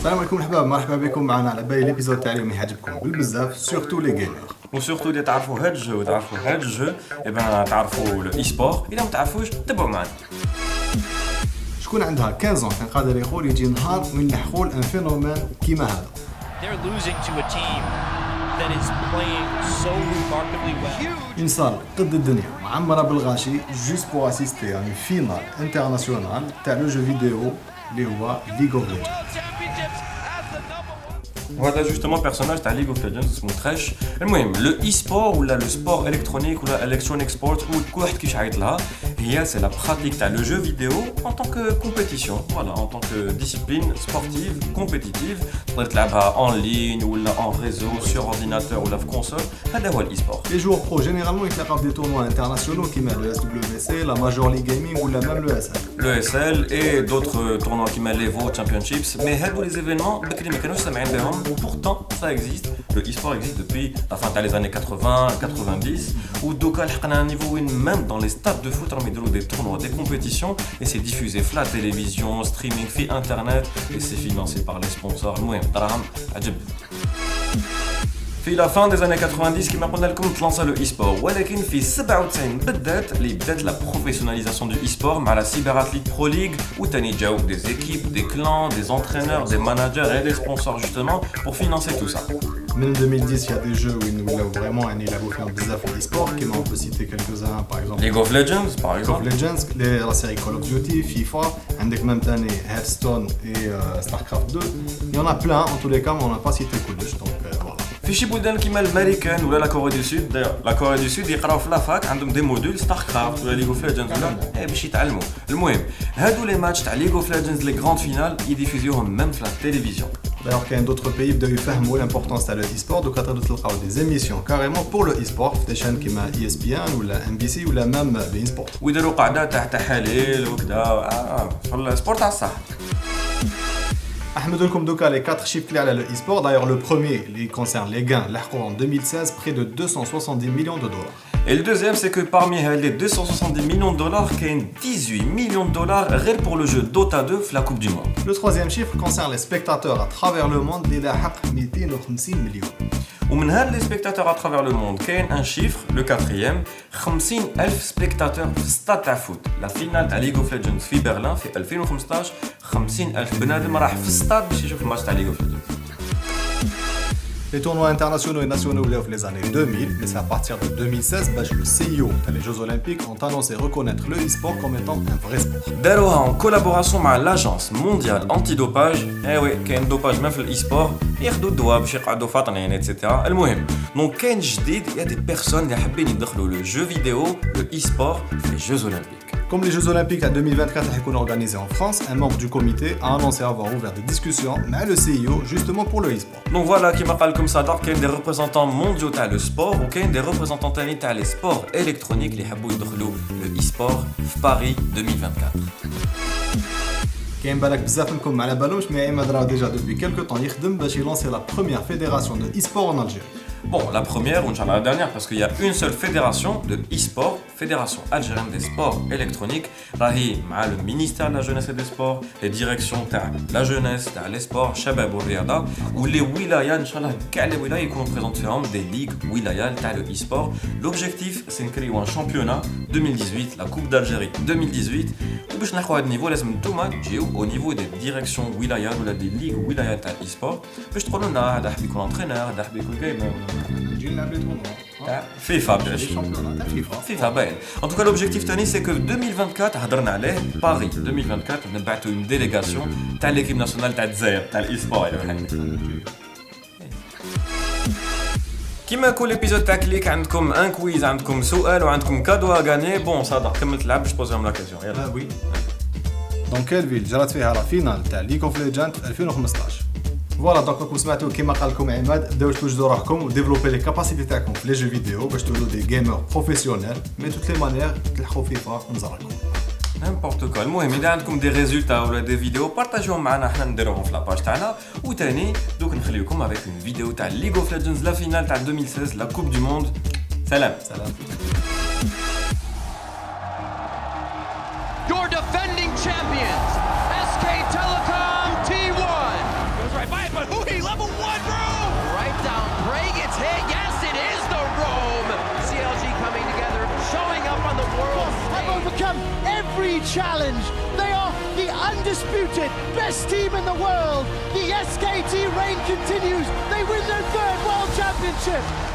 السلام عليكم الحباب، مرحبا بكم معنا على باقي ليبيزود تاع اليوم يعجبكم بالبزاف سورتو لي جيمر. وسورتو اللي تعرفوا هاد الجو وتعرفوا هاد الجو تعرفوا لو اي سبور. اذا ما تعرفوش تبعوا معنا. شكون عندها 15 كان قادر يقول يجي نهار وين نحقول ان فينومين كيما هذا. They're losing to a team that is playing so remarkably well. une salle ضد الدنيا معمره بالغاشي جوست بور اسيستي ان فينال انترناسيونال تاع لو جو فيديو اللي هو ليغ اوف ليجندز. وهذا جوستومون بيرسوناج تاع ليغ اوف ليجندز اسمه تريش. المهم لو اي سبور ولا لو سبور الكترونيك ولا الكترونيك سبورت كل واحد كيفاش عيط لها هي سي لا براتيك تاع لو جو فيديو en tant que compétition, voilà, en tant que discipline sportive compétitive. تقدر تلعبها en ligne ولا en réseau sur ordinateur ولا في كونسول. هذا هو الاي سبور. Les joueurs pro généralement يتلاقاو في des tournois internationaux كيما le SWC, la Major League Gaming ولا même le SL. Le SL et d'autres tournois qui mêlent les Evo Championships, mais les événements بكري ما كانوش سامعين بهم. Pourtant, ça existe. Le e-sport existe depuis la fin des années 80, 90, où Doka a un niveau où même dans les stades de foot, on met des tournois, des compétitions, et c'est diffusé la télévision, streaming, via internet, et c'est financé par les sponsors. في la fin des années 90 كما قلنا لكم تلانسا لو اي سبور، ولكن في 97 بدات لا بروفيسيوناليزاسيون دو اي سبور مع لا سيبر اتليت برو ليغ، وثاني جاو دي زيكيب دي كلان دي انترينور دي ماناجر et des sponsors justement pour financer tout ça. من 2010 il y a des jeux où ils ولاو vraiment يعني يلعبوا فيهم بزاف الاي سبور كيما on peut citer quelques-uns par exemple League of Legends par exemple. League of Legends, la série Call of Duty, FIFA, عندك même تاني Hearthstone et Starcraft 2. Il y en a plein en tous les cas mais on n'a pas cité كلش donc voilà. في شي بلدان كيما الامريكان ولا لا كوري دو سود، دايوغ لا كوري دو سود يقراو في لافاك عندهم دي موديل ستار كرافت ولا ليغ اوف ليجندز ولا باش يتعلموا. المهم هادو لي ماتش تاع ليغ اوف ليجندز لي غراند فينال يديفوزيوهم ميم في لا تيليفزيون. D'ailleurs, il y a d'autres pays qui ont l'importance de l'e-sport, donc il y a des émissions carrément pour le e-sport, des chaînes comme ESPN ou la NBC ou la même e-sport. ويديروا قاعده تاع تحاليل وكذا في السبورت تاع الصح. Ahmed لكم دوكا les 4 chiffres clés à l'e-sport. D'ailleurs, le premier qui concerne les gains, l'Arco en 2016, près de 270 millions de dollars. Et le deuxième, c'est que parmi les 270 millions de dollars, il y a 18 millions de dollars rien pour le jeu Dota 2 la Coupe du Monde. Le troisième chiffre concerne les spectateurs à travers le monde, il y a 250 millions. ومن هاد les spectateurs à travers le monde, il y a un chiffre, le quatrième, 50,000 spectateurs في stade تاع فوت. La finale تاع League of Legends في برلين في 2015, 50,000 بنادم راح في stade باش يشوف الماتش تاع League of Legends. Les tournois internationaux et nationaux ouverts les années 2000, mais c'est à partir de 2016 que le CIO, les Jeux Olympiques, ont annoncé reconnaître le e-sport comme étant un vrai sport. داروها en collaboration مع l'agence mondiale antidopage. Eh oui, كاين دوباج même في الاي-sport، ياخذوا الدواء باش يقعدوا فاطنين ايتترا. المهم، دونك كاين جديد، il y a des personnes اللي حابين يدخلوا le jeu vidéo, le e-sport في les Jeux Olympiques. Comme les Jeux Olympiques à 2024 qui sont organisés en France, un membre du comité a annoncé avoir ouvert des discussions avec le CIO justement pour le e-sport. Donc voilà, qui m'appelle comme ça, donc il y a des représentants mondiaux dans le sport ou il y a des représentants dans les sports électroniques qui veulent le e-sport Paris 2024. كاين بالك بزاف منكم على بالهمش مي عماد راه ديجا دوبي كيلكو طون يخدم باش يلونسي لا بروميير فيدراسيون دو e-sport en Algérie. Bon, la première, ou la dernière, parce qu'il y a une seule fédération de e-sport, Fédération Algérienne des Sports Électroniques, Rahi, le ministère de la Jeunesse et des Sports, les directions de la jeunesse, les sports, Shabab ou Riyada, où les wilayas, Inch'Allah, les wilayas qui représentent des ligues wilayas de e-sport. L'objectif, c'est de créer un championnat 2018, la Coupe d'Algérie 2018, où je n'ai pas de niveau, au niveau des directions wilayas ou des ligues wilayas de e-sport, je trouve que nous avons un entraîneur, un gamer. FIFA bien sûr. FIFA ben. En tout cas l'objectif Tani c'est que 2024 هضرنا عليه Paris 2024 نبعثوا une délégation تاع l'équipe nationale تاع الجزائر تاع الاي-sport كيما كل ايبيزود تاع كليك عندكم ان كويز عندكم سؤال وعندكم كادو ا غاني. بون صادق كملت تلعب باش بوزيهم لا كيسيون يلا. وي دونك كيل فيل جرات فيها لا فينال تاع ليغ اوف ليجند 2015. فوالا دونك راكم سمعتوا كيما قال لكم عماد داو توجدوا روحكم وديفلوبي لي كاباسيتي تاعكم في لي جو فيديو باش تولوا دي جيمر بروفيسيونيل مي توت لي مانيير تلحقوا فيفا نزركم نيمبورت كو. المهم اذا عندكم دي ريزولتا ولا دي فيديو بارطاجيوهم معنا حنا نديروهم في لاباج تاعنا. وثاني دوك نخليكم افيك اون فيديو تاع ليغ اوف ليجندز لا فينال تاع 2016 لا كوب دو موند. سلام سلام. Your defending champions, SK Telecom T1. challenge. They are the undisputed best team in the world. The SKT reign continues. They win their third world championship.